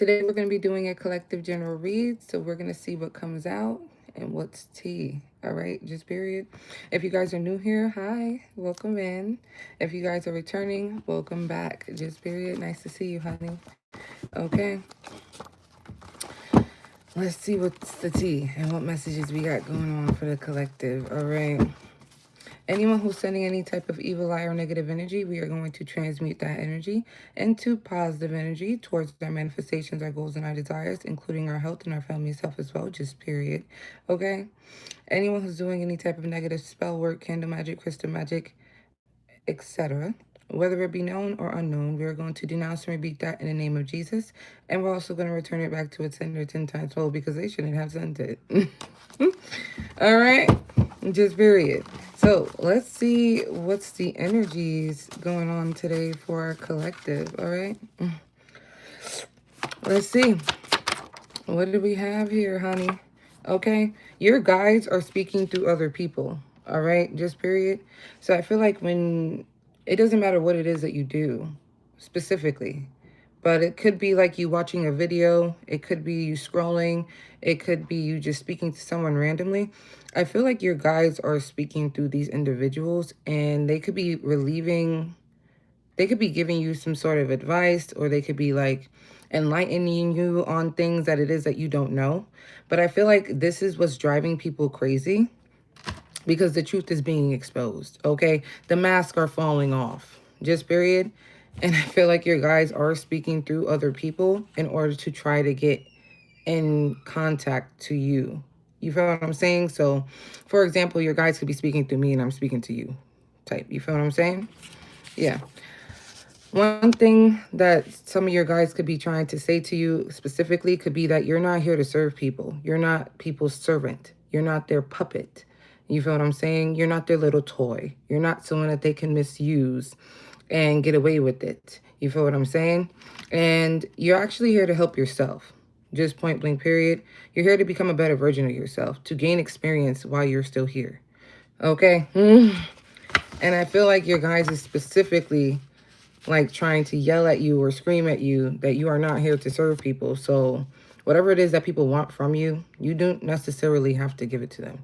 Today we're going to be doing a collective general read, so we're going to see what comes out and what's tea. All right, just period. If you guys are new here, hi, welcome in. If you guys are returning, welcome back. Just period. Nice to see you, honey. Okay, let's see what's the tea and what messages we got going on for the collective. All right. Anyone who's sending any type of evil eye or negative energy, we are going to transmute that energy into positive energy towards our manifestations, our goals, and our desires, including our health and our family's health as well, just period. Okay? Anyone who's doing any type of negative spell work, candle magic, crystal magic, etc., whether it be known or unknown, we are going to denounce and rebuke that in the name of Jesus. And we're also going to return it back to its sender 10 times fold because they shouldn't have sent it. All right? Just period. So let's see what's the energies going on today for our collective. All right? Let's see. What do we have here, honey? Okay? Your guides are speaking through other people. All right? Just period. So I feel like when it doesn't matter what it is that you do specifically, but it could be like you watching a video, it could be you scrolling, it could be you just speaking to someone randomly. I feel like your guides are speaking through these individuals and they could be relieving, they could be giving you some sort of advice, or they could be like enlightening you on things that it is that you don't know. But I feel like this is what's driving people crazy because the truth is being exposed, okay? The masks are falling off, just period. And I feel like your guys are speaking through other people in order to try to get in contact to you. You feel what I'm saying? So, for example, your guys could be speaking through me and I'm speaking to you type. You feel what I'm saying? Yeah. One thing that some of your guys could be trying to say to you specifically could be that you're not here to serve people. You're not people's servant. You're not their puppet. You feel what I'm saying? You're not their little toy. You're not someone that they can misuse and get away with it. You feel what I'm saying? And you're actually here to help yourself. Just point blank period. You're here to become a better version of yourself, to gain experience while you're still here. Okay? And I feel like your guys is specifically like trying to yell at you or scream at you that you are not here to serve people. So whatever it is that people want from you, you don't necessarily have to give it to them.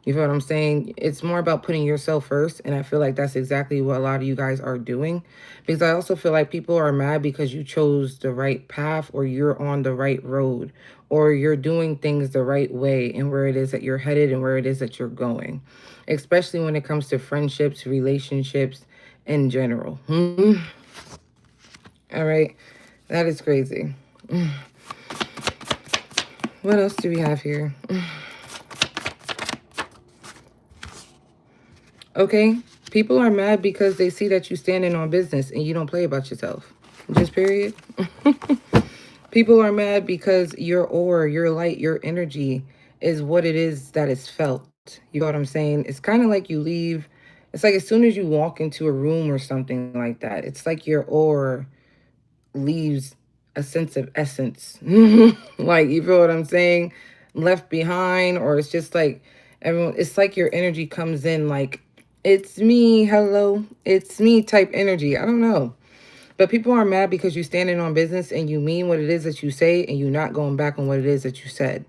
You feel what I'm saying? It's more about putting yourself first. And I feel like that's exactly what a lot of you guys are doing. Because I also feel like people are mad because you chose the right path, or you're on the right road, or you're doing things the right way and where it is that you're headed and where it is that you're going. Especially when it comes to friendships, relationships in general. All right. That is crazy. What else do we have here? Okay, people are mad because they see that you standing on business and you don't play about yourself. Just period. People are mad because your aura, your light, your energy is what it is that is felt. You know what I'm saying? It's kind of like you leave. It's like as soon as you walk into a room or something like that, it's like your aura leaves a sense of essence. Like, you feel what I'm saying? Left behind, or it's just like everyone, it's like your energy comes in like, it's me, hello, it's me type energy. I don't know. But people are mad because you're standing on business and you mean what it is that you say and you're not going back on what it is that you said.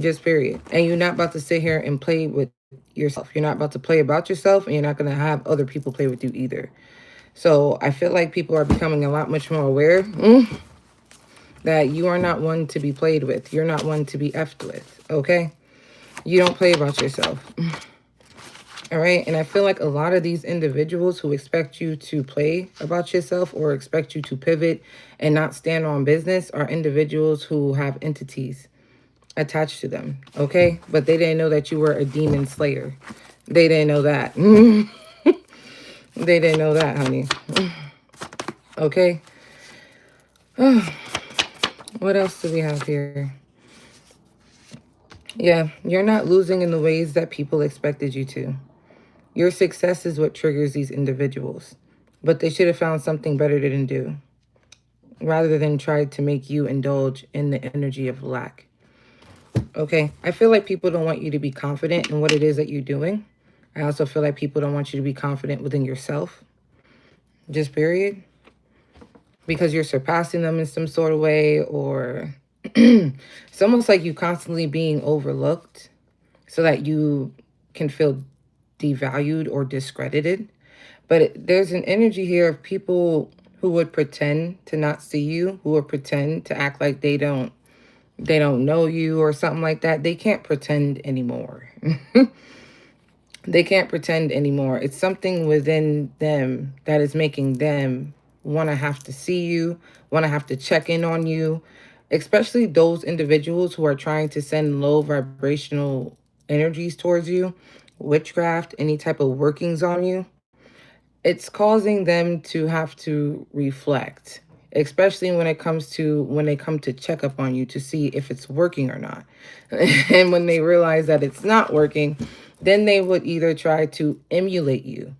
Just period. And you're not about to sit here and play with yourself. You're not about to play about yourself, and you're not going to have other people play with you either. So I feel like people are becoming a lot much more aware that you are not one to be played with. You're not one to be effed with, okay? You don't play about yourself. All right? And I feel like a lot of these individuals who expect you to play about yourself or expect you to pivot and not stand on business are individuals who have entities attached to them, okay? But they didn't know that you were a demon slayer. They didn't know that. They didn't know that, honey. Okay? What else do we have here? Yeah, you're not losing in the ways that people expected you to. Your success is what triggers these individuals. But they should have found something better to do rather than try to make you indulge in the energy of lack. Okay, I feel like people don't want you to be confident in what it is that you're doing. I also feel like people don't want you to be confident within yourself. Just period. because you're surpassing them in some sort of way, or it's almost like you constantly being overlooked so that you can feel devalued or discredited. But there's an energy here of people who would pretend to not see you, who would pretend to act like they don't know you or something like that. They can't pretend anymore. They can't pretend anymore. It's something within them that is making them want to have to see you, want to have to check in on you, especially those individuals who are trying to send low vibrational energies towards you, witchcraft, any type of workings on you. It's causing them to have to reflect, especially when they come to check up on you to see if it's working or not. And when they realize that it's not working, then they would either try to emulate you.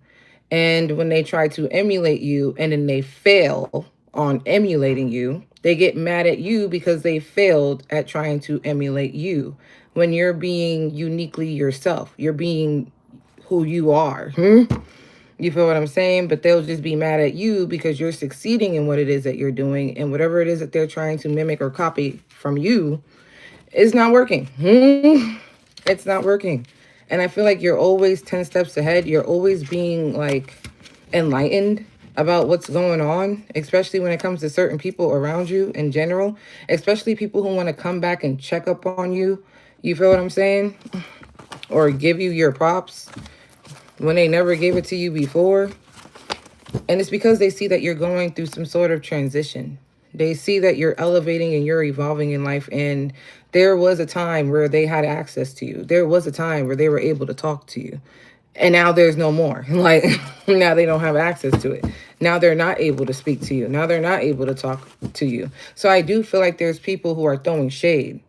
And when they try to emulate you and then they fail on emulating you, they get mad at you because they failed at trying to emulate you when you're being uniquely yourself. You're being who you are. You feel what I'm saying? But they'll just be mad at you because you're succeeding in what it is that you're doing, and whatever it is that they're trying to mimic or copy from you is not working. It's not working. And I feel like you're always 10 steps ahead. You're always being like enlightened about what's going on, especially when it comes to certain people around you in general, especially people who want to come back and check up on you. You feel what I'm saying? Or give you your props when they never gave it to you before. And it's because they see that you're going through some sort of transition. They see that you're elevating and you're evolving in life. And there was a time where they had access to you. There was a time where they were able to talk to you. And now there's no more. Like, now they don't have access to it. Now they're not able to speak to you. Now they're not able to talk to you. So I do feel like there's people who are throwing shade.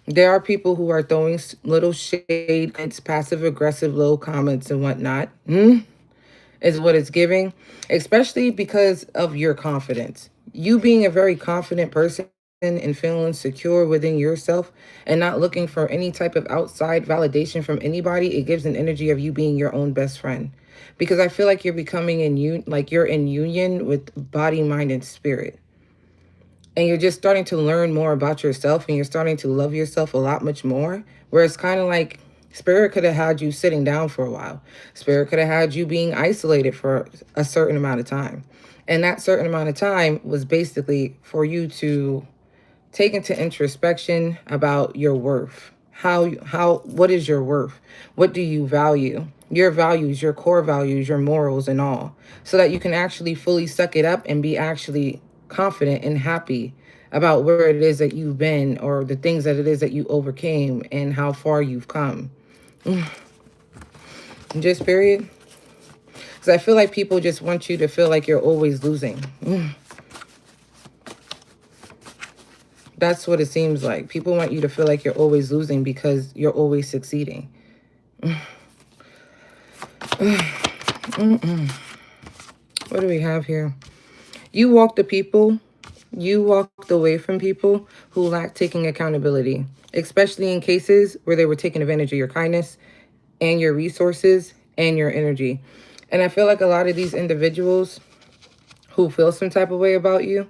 There are people who are throwing little shade, it's passive aggressive, little comments and whatnot. Is what it's giving, especially because of your confidence. You being a very confident person and feeling secure within yourself and not looking for any type of outside validation from anybody, it gives an energy of you being your own best friend. Because I feel like you're becoming like you're in union with body, mind, and spirit. And you're just starting to learn more about yourself and you're starting to love yourself a lot much more. Where it's kind of like Spirit could have had you sitting down for a while. Spirit could have had you being isolated for a certain amount of time. And that certain amount of time was basically for you to take into introspection about your worth. What is your worth? What do you value? Your values, your core values, your morals and all. So that you can actually fully suck it up and be actually confident and happy about where it is that you've been or the things that it is that you overcame and how far you've come. Just period. Because I feel like people just want you to feel like you're always losing. That's what it seems like. People want you to feel like you're always losing because you're always succeeding. What do we have here? You walked away from people who lack taking accountability, especially in cases where they were taking advantage of your kindness and your resources and your energy. And I feel like a lot of these individuals who feel some type of way about you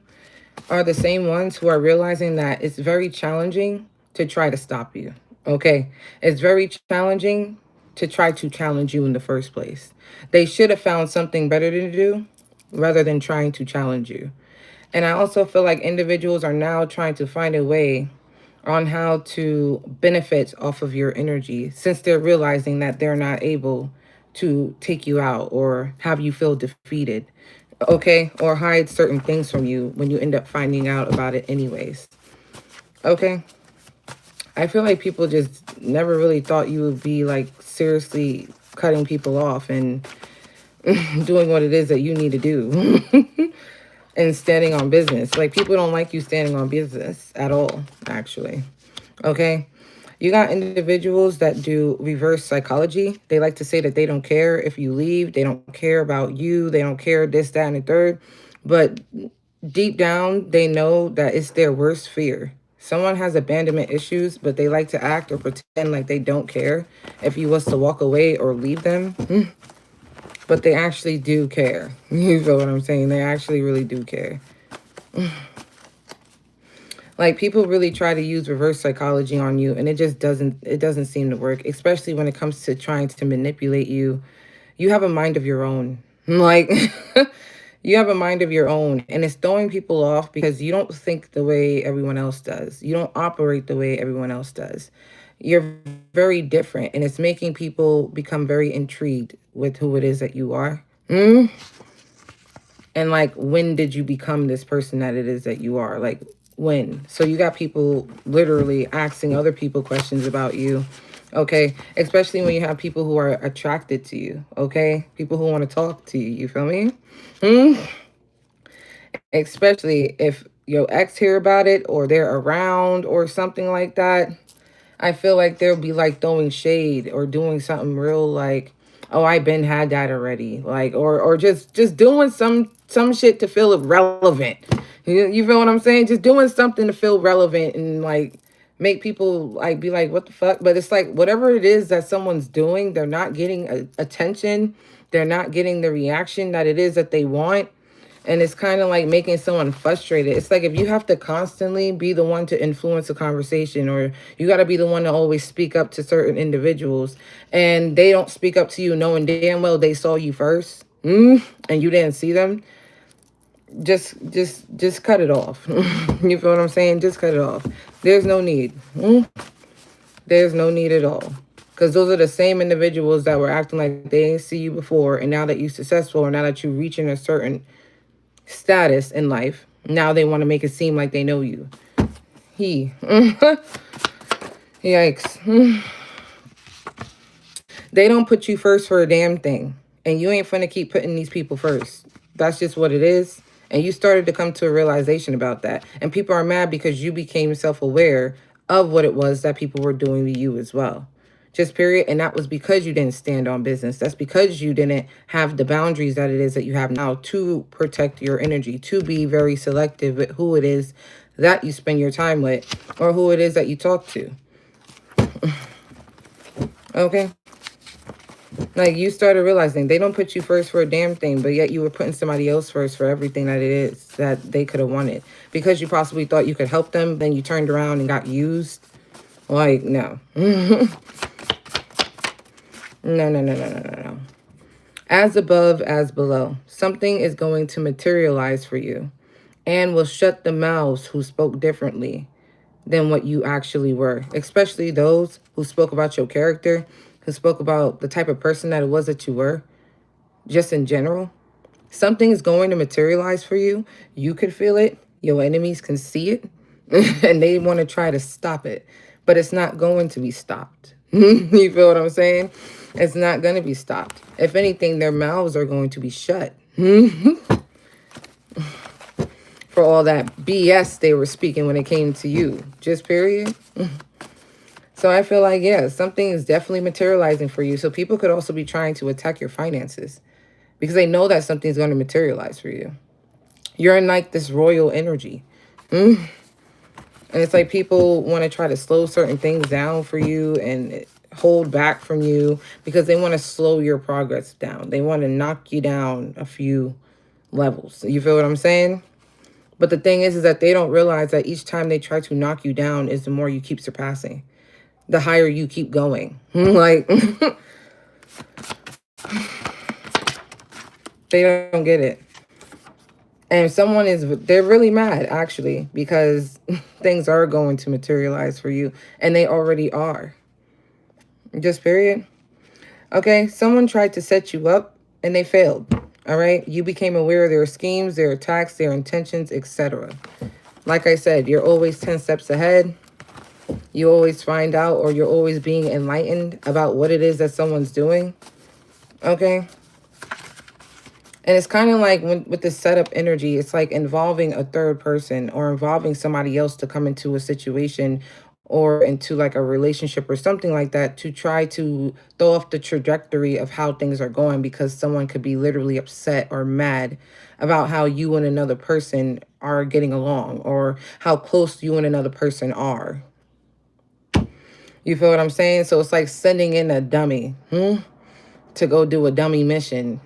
are the same ones who are realizing that it's very challenging to try to stop you. Okay? It's very challenging to try to challenge you in the first place. They should have found something better to do rather than trying to challenge you. And I also feel like individuals are now trying to find a way on how to benefit off of your energy since they're realizing that they're not able to take you out or have you feel defeated, okay? Or hide certain things from you when you end up finding out about it anyways, okay? I feel like people just never really thought you would be like seriously cutting people off and doing what it is that you need to do. And standing on business. Like, people don't like you standing on business at all, actually. Okay? You got individuals that do reverse psychology. They like to say that they don't care if you leave. They don't care about you. They don't care this, that, and the third. But deep down, they know that it's their worst fear. Someone has abandonment issues, but they like to act or pretend like they don't care if you was to walk away or leave them. But they actually do care. You feel what I'm saying? They actually really do care. Like people really try to use reverse psychology on you, and it doesn't seem to work, especially when it comes to trying to manipulate you. You have a mind of your own. Like you have a mind of your own, and it's throwing people off because you don't think the way everyone else does. You don't operate the way everyone else does. You're very different, and it's making people become very intrigued with who it is that you are. And like, when did you become this person that it is that you are? Like, when? So you got people literally asking other people questions about you. Okay, especially when you have people who are attracted to you. Okay, people who want to talk to you. You feel me? Especially if your ex hear about it, or they're around or something like that. I feel like they'll be like throwing shade or doing something real like, oh, I been had that already. Like, or just doing some shit to feel relevant. You feel what I'm saying? Just doing something to feel relevant and like make people like be like, what the fuck? But it's like whatever it is that someone's doing, they're not getting attention. They're not getting the reaction that it is that they want, and it's kind of like making someone frustrated. It's like if you have to constantly be the one to influence a conversation, or you got to be the one to always speak up to certain individuals, and they don't speak up to you knowing damn well they saw you first, and you didn't see them. Just cut it off. You feel what I'm saying? Just cut it off. There's no need. There's no need at all. Because those are the same individuals that were acting like they didn't see you before, and now that you're successful, or now that you're reaching a certain status in life, now they want to make it seem like they know you. Yikes. They don't put you first for a damn thing. And you ain't finna keep putting these people first. That's just what it is. And you started to come to a realization about that. And people are mad because you became self-aware of what it was that people were doing to you as well. Just period. And that was because you didn't stand on business. That's because you didn't have the boundaries that it is that you have now to protect your energy, to be very selective with who it is that you spend your time with, or who it is that you talk to. Okay? Like, you started realizing they don't put you first for a damn thing, but yet you were putting somebody else first for everything that it is that they could have wanted. Because you possibly thought you could help them, then you turned around and got used. Like, no. No, no, no, no, no, no, no. As above, as below. Something is going to materialize for you and will shut the mouths who spoke differently than what you actually were, especially those who spoke about your character, who spoke about the type of person that it was that you were, just in general. Something is going to materialize for you. You can feel it. Your enemies can see it. And they want to try to stop it. But it's not going to be stopped. You feel what I'm saying? It's not going to be stopped. If anything, their mouths are going to be shut. For all that BS they were speaking when it came to you. Just period. So I feel like, yeah, something is definitely materializing for you. So people could also be trying to attack your finances because they know that something's going to materialize for you. You're in like this royal energy. And it's like people want to try to slow certain things down for you and hold back from you because they want to slow your progress down. They want to knock you down a few levels. You feel what I'm saying? But the thing is that they don't realize that each time they try to knock you down is the more you keep surpassing, the higher you keep going. Like, they don't get it. And they're really mad, actually, because things are going to materialize for you, and they already are. Just period. Okay, someone tried to set you up, and they failed. All right, you became aware of their schemes, their attacks, their intentions, etc. Like I said, you're always 10 steps ahead. You always find out, or you're always being enlightened about what it is that someone's doing. Okay? And it's kind of like with the setup energy, it's like involving a third person or involving somebody else to come into a situation or into like a relationship or something like that to try to throw off the trajectory of how things are going, because someone could be literally upset or mad about how you and another person are getting along, or how close you and another person are. You feel what I'm saying? So it's like sending in a dummy to go do a dummy mission.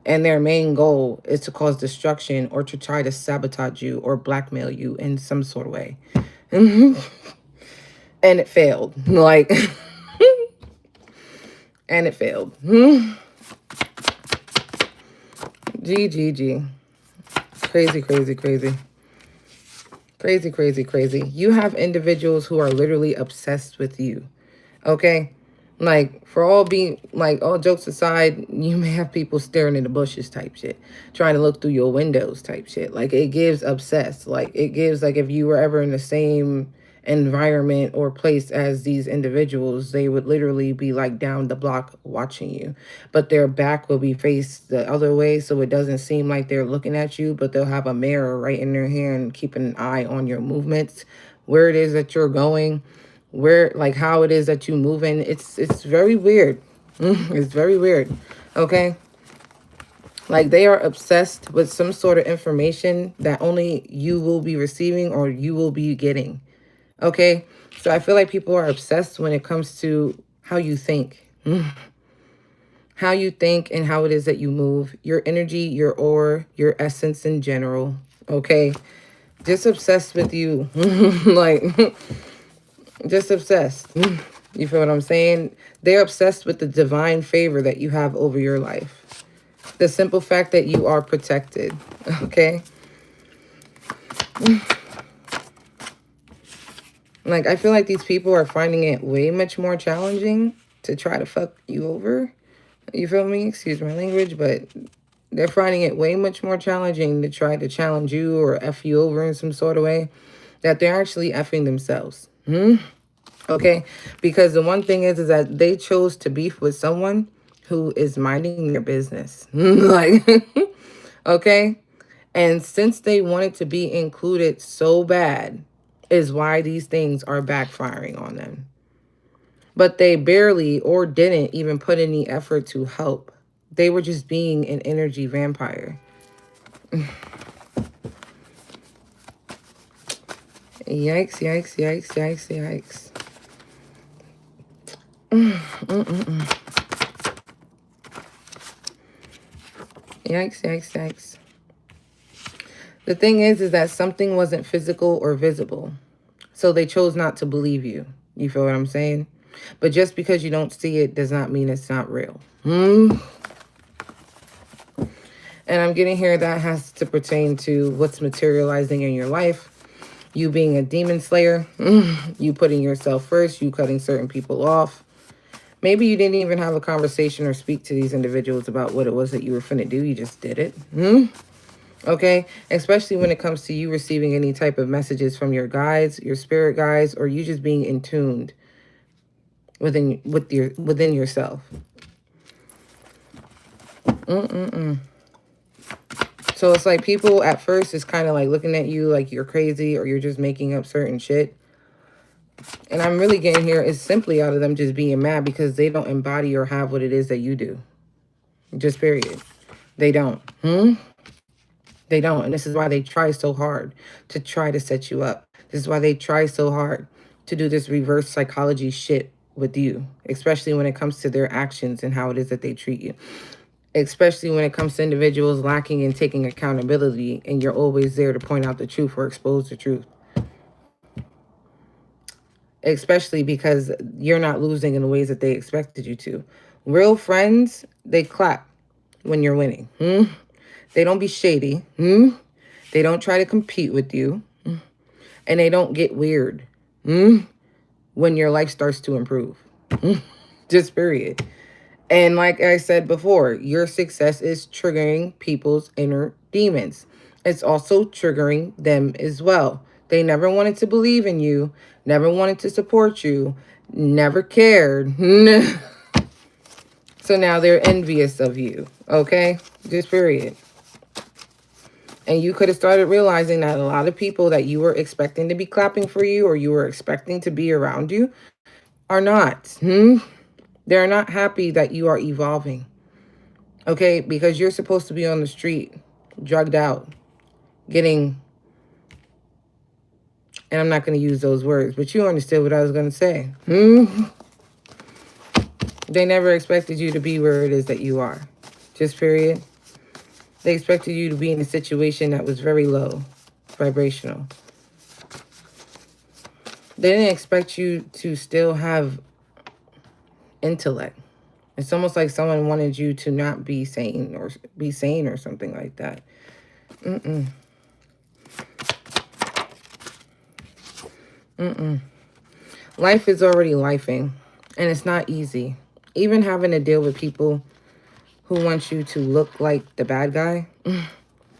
And their main goal is to cause destruction or to try to sabotage you or blackmail you in some sort of way. And it failed. Like, and it failed. GGG. Crazy, crazy, crazy. Crazy, crazy, crazy. You have individuals who are literally obsessed with you. Okay? Like, for all being, like, all jokes aside, you may have people staring in the bushes type shit. Trying to look through your windows type shit. Like, it gives obsessed. Like, it gives, like, if you were ever in the same environment or place as these individuals, they would literally be, like, down the block watching you. But their back will be faced the other way, so it doesn't seem like they're looking at you, but they'll have a mirror right in their hand, keeping an eye on your movements, where it is that you're going, where, like, how it is that you moving. It's very weird. It's very weird. Okay, like, they are obsessed with some sort of information that only you will be receiving or you will be getting. Okay, so I feel like people are obsessed when it comes to how you think. How you think and how it is that you move, your energy, your aura, your essence in general. Okay, just obsessed with you. Like, just obsessed. You feel what I'm saying? They're obsessed with the divine favor that you have over your life. The simple fact that you are protected. Okay? Like, I feel like these people are finding it way much more challenging to try to fuck you over. You feel me? Excuse my language, but they're finding it way much more challenging to try to challenge you or F you over in some sort of way that they're actually effing themselves. Okay? Because the one thing is that they chose to beef with someone who is minding their business. Like, okay? And since they wanted to be included so bad is why these things are backfiring on them. But they barely or didn't even put any effort to help. They were just being an energy vampire. Yikes, yikes, yikes, yikes, yikes. Yikes, yikes, yikes. The thing is that something wasn't physical or visible. So they chose not to believe you. You feel what I'm saying? But just because you don't see it does not mean it's not real. And I'm getting here that has to pertain to what's materializing in your life. You being a demon slayer. You putting yourself first. You cutting certain people off. Maybe you didn't even have a conversation or speak to these individuals about what it was that you were finna do. You just did it. Okay? Especially when it comes to you receiving any type of messages from your guides, your spirit guides, or you just being in tuned within yourself. So it's like people at first is kind of like looking at you like you're crazy or you're just making up certain shit. And I'm really getting here is simply out of them just being mad because they don't embody or have what it is that you do. Just period. They don't. They don't. And this is why they try so hard to try to set you up. This is why they try so hard to do this reverse psychology shit with you, especially when it comes to their actions and how it is that they treat you. Especially when it comes to individuals lacking in taking accountability and you're always there to point out the truth or expose the truth. Especially because you're not losing in the ways that they expected you to. Real friends, they clap when you're winning. They don't be shady. They don't try to compete with you. And they don't get weird when your life starts to improve. Just period. And like I said before, your success is triggering people's inner demons. It's also triggering them as well. They never wanted to believe in you, never wanted to support you, never cared. So now they're envious of you, okay? Just period. And you could have started realizing that a lot of people that you were expecting to be clapping for you or you were expecting to be around you are not. They're not happy that you are evolving. Okay? Because you're supposed to be on the street, drugged out, getting... And I'm not going to use those words, but you understood what I was going to say. They never expected you to be where it is that you are. Just period. They expected you to be in a situation that was very low vibrational. They didn't expect you to still have intellect. It's almost like someone wanted you to not be sane or something like that. Life is already lifing, and it's not easy. Even having to deal with people who want you to look like the bad guy,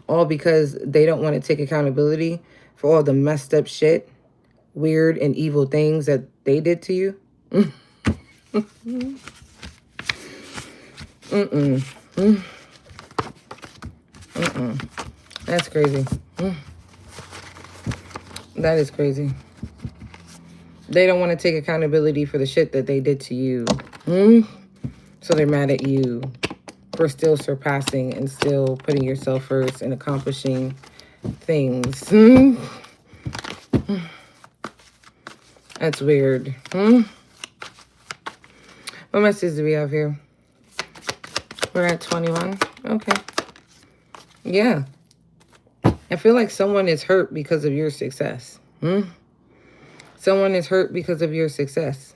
all because they don't want to take accountability for all the messed up shit, weird and evil things that they did to you. That's crazy. That is crazy. They don't want to take accountability for the shit that they did to you. So they're mad at you for still surpassing and still putting yourself first and accomplishing things. That's weird. What message do we have here? We're at 21. Okay. Yeah. I feel like someone is hurt because of your success. Someone is hurt because of your success.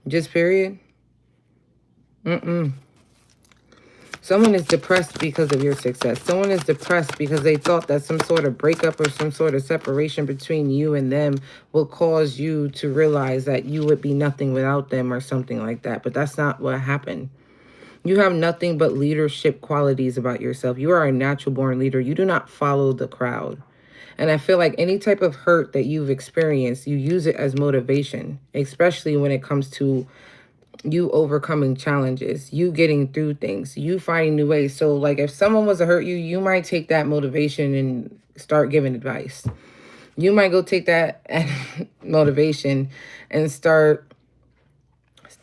Just period. Someone is depressed because of your success. Someone is depressed because they thought that some sort of breakup or some sort of separation between you and them will cause you to realize that you would be nothing without them or something like that. But that's not what happened. You have nothing but leadership qualities about yourself. You are a natural born leader. You do not follow the crowd. And I feel like any type of hurt that you've experienced, you use it as motivation, especially when it comes to you overcoming challenges, you getting through things, you finding new ways. So like if someone was to hurt you, you might take that motivation and start giving advice. You might go take that motivation and start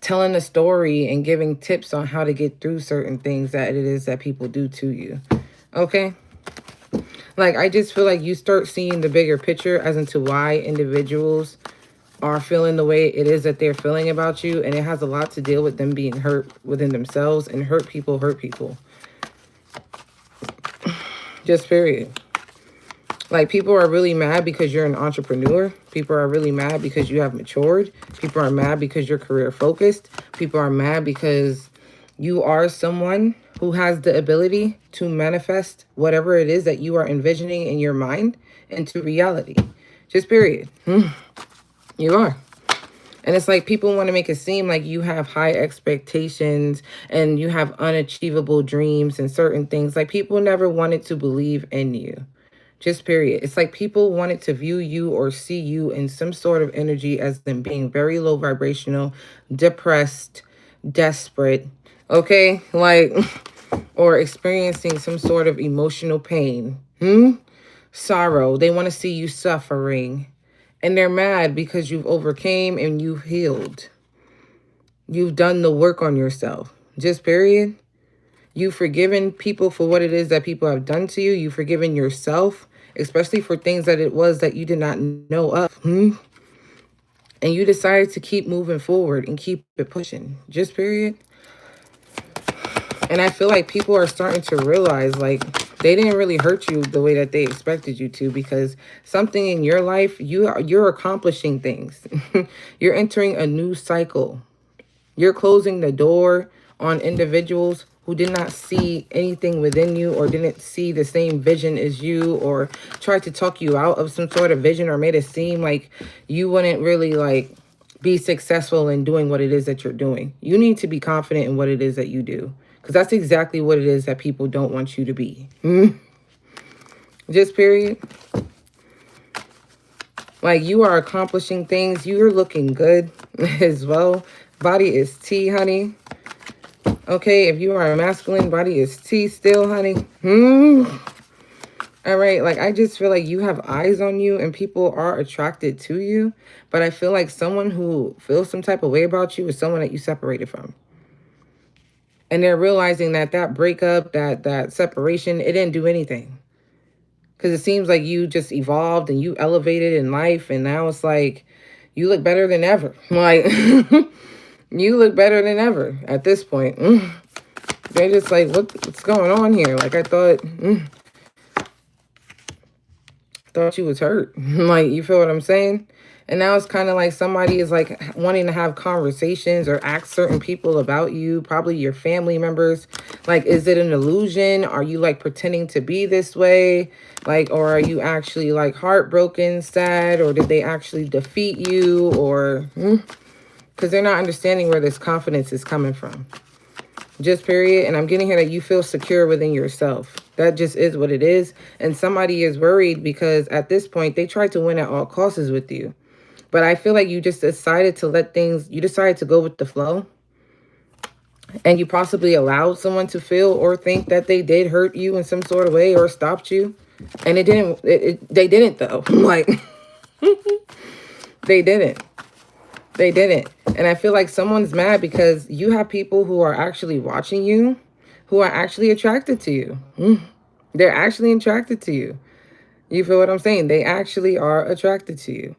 telling a story and giving tips on how to get through certain things that it is that people do to you. Okay? Like, I just feel like you start seeing the bigger picture as into why individuals are feeling the way it is that they're feeling about you. And it has a lot to deal with them being hurt within themselves. And hurt people hurt people. Just period. Like, people are really mad because you're an entrepreneur. People are really mad because you have matured. People are mad because you're career focused. People are mad because you are someone who has the ability to manifest whatever it is that you are envisioning in your mind into reality. Just period. You are. And it's like people want to make it seem like you have high expectations and you have unachievable dreams and certain things. Like, people never wanted to believe in you. Just period. It's like people wanted to view you or see you in some sort of energy as them being very low vibrational, depressed, desperate, okay? Like, or experiencing some sort of emotional pain, sorrow. They want to see you suffering. And they're mad because you've overcame and you've healed. You've done the work on yourself. Just period. You've forgiven people for what it is that people have done to you. You've forgiven yourself, especially for things that it was that you did not know of. And you decided to keep moving forward and keep it pushing. Just period. And I feel like people are starting to realize, like, they didn't really hurt you the way that they expected you to, because something in your life, you're accomplishing things. You're entering a new cycle. You're closing the door on individuals who did not see anything within you or didn't see the same vision as you, or tried to talk you out of some sort of vision, or made it seem like you wouldn't really like be successful in doing what it is that you're doing. You need to be confident in what it is that you do, because that's exactly what it is that people don't want you to be. Just period. Like, you are accomplishing things. You're looking good as well. Body is tea, honey. Okay, if you are a masculine, body is tea still, honey. All right, like, I just feel like you have eyes on you and people are attracted to you. But I feel like someone who feels some type of way about you is someone that you separated from. And they're realizing that that breakup, that separation, it didn't do anything. Because it seems like you just evolved and you elevated in life. And now it's like, you look better than ever. Like, you look better than ever at this point. They just like, what's going on here? Like, I thought you was hurt. Like, you feel what I'm saying? And now it's kind of like somebody is like wanting to have conversations or ask certain people about you, probably your family members. Like, is it an illusion? Are you like pretending to be this way? Like, or are you actually like heartbroken, sad, or did they actually defeat you? Or because they're not understanding where this confidence is coming from. Just period. And I'm getting here that you feel secure within yourself. That just is what it is. And somebody is worried because at this point they tried to win at all costs with you. But I feel like you just decided to you decided to go with the flow. And you possibly allowed someone to feel or think that they did hurt you in some sort of way or stopped you. And they didn't though. Like, they didn't. They didn't. And I feel like someone's mad because you have people who are actually watching you, who are actually attracted to you. They're actually attracted to you. You feel what I'm saying? They actually are attracted to you.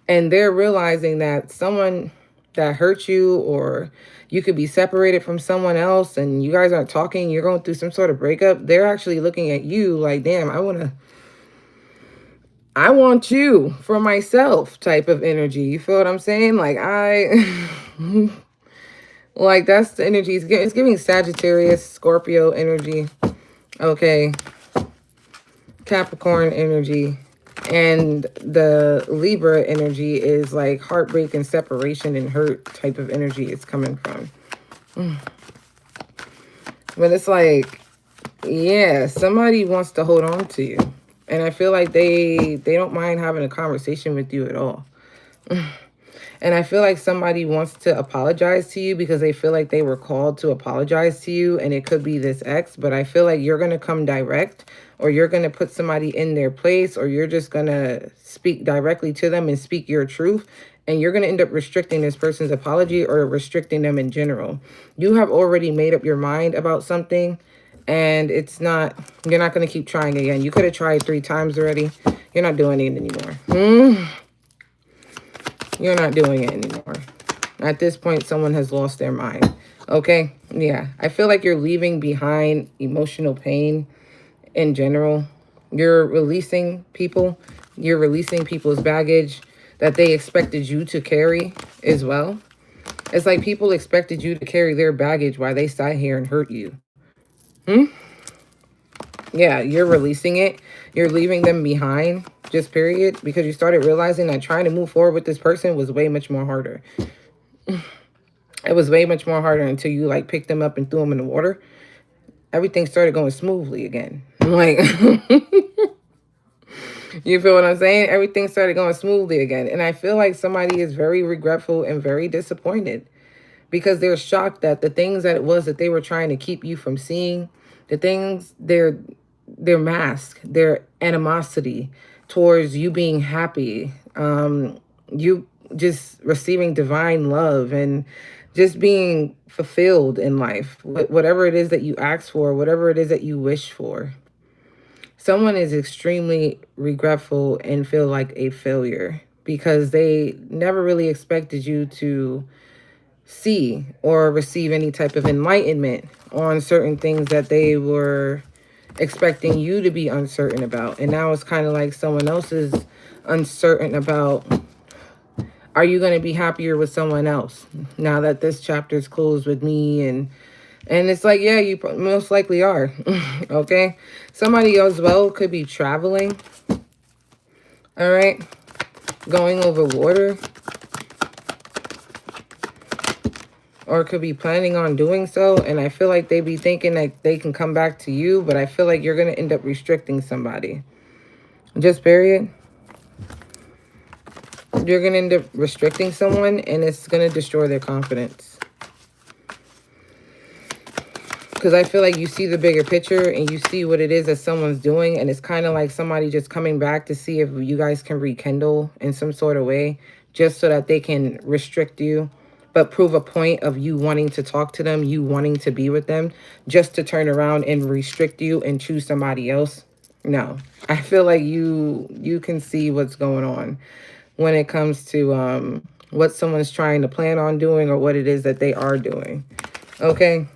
And they're realizing that someone that hurt you, or you could be separated from someone else and you guys aren't talking, you're going through some sort of breakup. They're actually looking at you like, damn, I want you for myself type of energy. You feel what I'm saying? Like, like, that's the energy. It's giving Sagittarius, Scorpio energy. Okay. Capricorn energy. And the Libra energy is like heartbreak and separation and hurt type of energy it's coming from. But it's like, yeah, somebody wants to hold on to you. And I feel like they don't mind having a conversation with you at all. And I feel like somebody wants to apologize to you because they feel like they were called to apologize to you. And it could be this ex, but I feel like you're going to come direct, or you're going to put somebody in their place, or you're just going to speak directly to them and speak your truth. And you're going to end up restricting this person's apology or restricting them in general. You have already made up your mind about something, and you're not going to keep trying again. You could have tried 3 times already. You're not doing it anymore. You're not doing it anymore. At this point, someone has lost their mind. Okay? Yeah. I feel like you're leaving behind emotional pain in general. You're releasing people. You're releasing people's baggage that they expected you to carry as well. It's like people expected you to carry their baggage while they sat here and hurt you. Yeah, you're releasing it. You're leaving them behind, just period, because you started realizing that trying to move forward with this person was way much more harder. It was way much more harder until you like picked them up and threw them in the water. Everything started going smoothly again. Like, you feel what I'm saying? Everything started going smoothly again. And I feel like somebody is very regretful and very disappointed because they're shocked that the things that it was that they were trying to keep you from seeing, the things, their mask, their animosity towards you being happy, you just receiving divine love and just being fulfilled in life, whatever it is that you ask for, whatever it is that you wish for. Someone is extremely regretful and feel like a failure because they never really expected you to see or receive any type of enlightenment on certain things that they were expecting you to be uncertain about. And now it's kind of like someone else is uncertain about, are you going to be happier with someone else now that this chapter is closed with me? And it's like, yeah, you most likely are. Okay. Somebody as well could be traveling. All right. Going over water. Or could be planning on doing so. And I feel like they be thinking that they can come back to you, but I feel like you're going to end up restricting somebody. Just period. You're going to end up restricting someone, and it's going to destroy their confidence. Because I feel like you see the bigger picture and you see what it is that someone's doing. And it's kind of like somebody just coming back to see if you guys can rekindle in some sort of way, just so that they can restrict you, but prove a point of you wanting to talk to them, you wanting to be with them, just to turn around and restrict you and choose somebody else. No, I feel like you can see what's going on when it comes to what someone's trying to plan on doing or what it is that they are doing. Okay.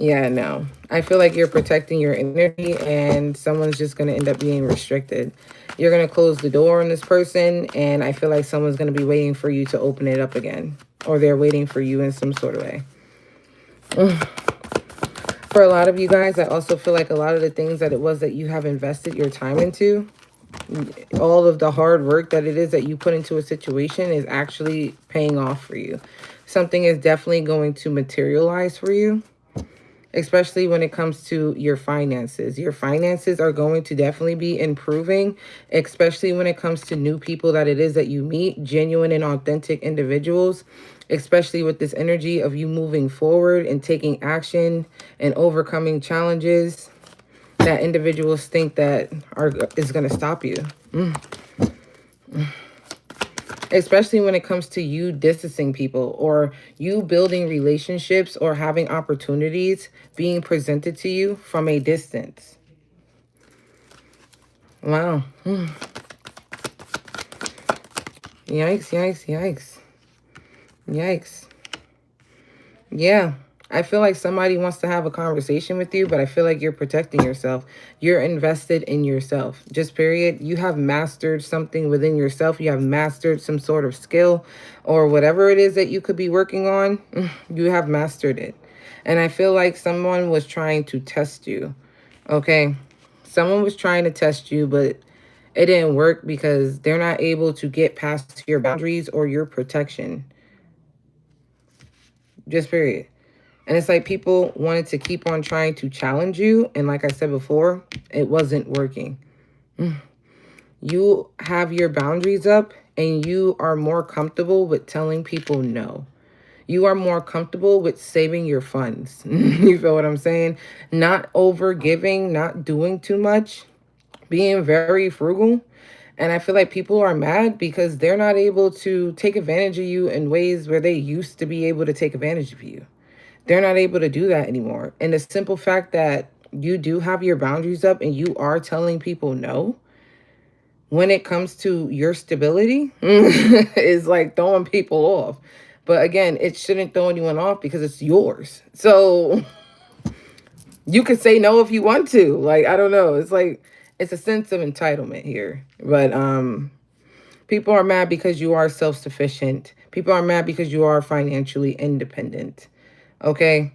Yeah, no. I feel like you're protecting your energy and someone's just going to end up being restricted. You're going to close the door on this person, and I feel like someone's going to be waiting for you to open it up again, or they're waiting for you in some sort of way. For a lot of you guys, I also feel like a lot of the things that it was that you have invested your time into, all of the hard work that it is that you put into a situation is actually paying off for you. Something is definitely going to materialize for you, especially when it comes to your finances. Your finances are going to definitely be improving, especially when it comes to new people that it is that you meet, genuine and authentic individuals, especially with this energy of you moving forward and taking action and overcoming challenges that individuals think that is going to stop you. Especially when it comes to you distancing people or you building relationships or having opportunities being presented to you from a distance. Wow. Yikes, yikes, yikes. Yikes. Yeah. I feel like somebody wants to have a conversation with you, but I feel like you're protecting yourself. You're invested in yourself. Just period. You have mastered something within yourself. You have mastered some sort of skill or whatever it is that you could be working on. You have mastered it. And I feel like someone was trying to test you. Okay. Someone was trying to test you, but it didn't work because they're not able to get past your boundaries or your protection. Just period. And it's like people wanted to keep on trying to challenge you. And like I said before, it wasn't working. You have your boundaries up and you are more comfortable with telling people no. You are more comfortable with saving your funds. You feel what I'm saying? Not over giving, not doing too much, being very frugal. And I feel like people are mad because they're not able to take advantage of you in ways where they used to be able to take advantage of you. They're not able to do that anymore. And the simple fact that you do have your boundaries up and you are telling people no when it comes to your stability is like throwing people off. But again, it shouldn't throw anyone off because it's yours. So you could say no if you want to. Like, I don't know. It's like it's a sense of entitlement here. But people are mad because you are self-sufficient. People are mad because you are financially independent. Okay?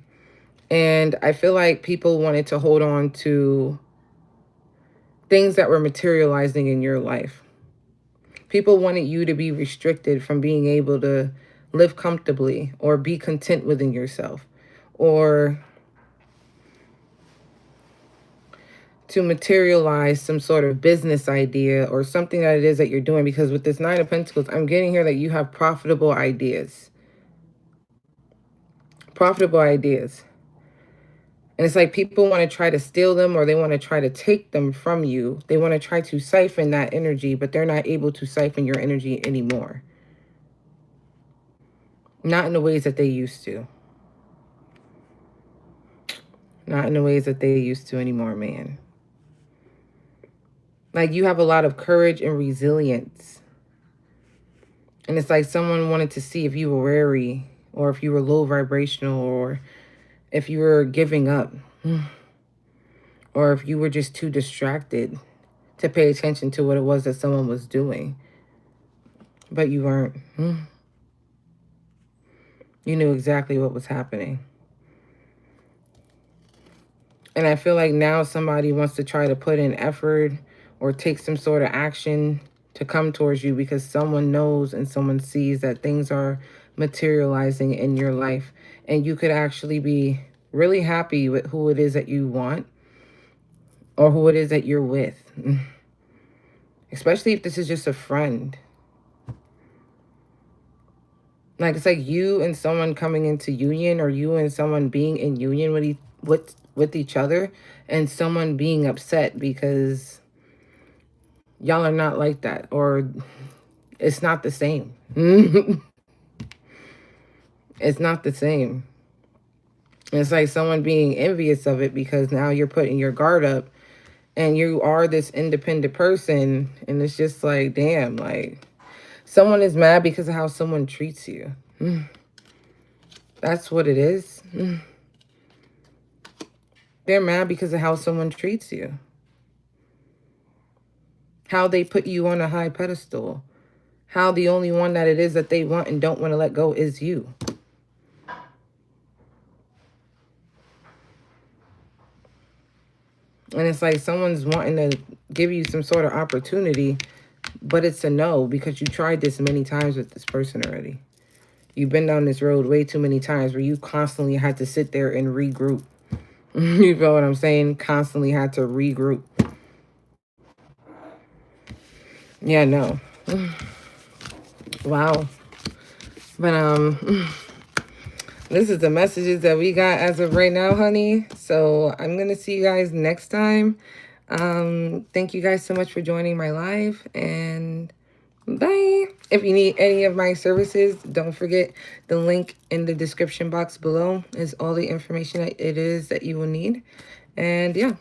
And I feel like people wanted to hold on to things that were materializing in your life. People wanted you to be restricted from being able to live comfortably or be content within yourself or to materialize some sort of business idea or something that it is that you're doing. Because with this Nine of Pentacles, I'm getting here that you have profitable ideas. Profitable ideas. And it's like people want to try to steal them or they want to try to take them from you. They want to try to siphon that energy, but they're not able to siphon your energy anymore. Not in the ways that they used to. Not in the ways that they used to anymore, man. Like you have a lot of courage and resilience. And it's like someone wanted to see if you were wary or if you were low vibrational or if you were giving up or if you were just too distracted to pay attention to what it was that someone was doing. But you weren't. You knew exactly what was happening. And I feel like now somebody wants to try to put in effort or take some sort of action to come towards you because someone knows and someone sees that things are materializing in your life. And you could actually be really happy with who it is that you want or who it is that you're with. Especially if this is just a friend. Like it's like you and someone coming into union or you and someone being in union with each other and someone being upset because y'all are not like that or it's not the same. It's not the same. It's like someone being envious of it because now you're putting your guard up and you are this independent person and it's just like, damn, like someone is mad because of how someone treats you. That's what it is. They're mad because of how someone treats you. How they put you on a high pedestal. How the only one that it is that they want and don't want to let go is you. And it's like someone's wanting to give you some sort of opportunity, but it's a no because you tried this many times with this person already. You've been down this road way too many times where you constantly had to sit there and regroup. You feel what I'm saying? Constantly had to regroup. Yeah, no. Wow. But this is the messages that we got as of right now, honey. So I'm gonna see you guys next time. Thank you guys so much for joining my live, and bye. If you need any of my services, don't forget the link in the description box below is all the information that it is that you will need. And yeah.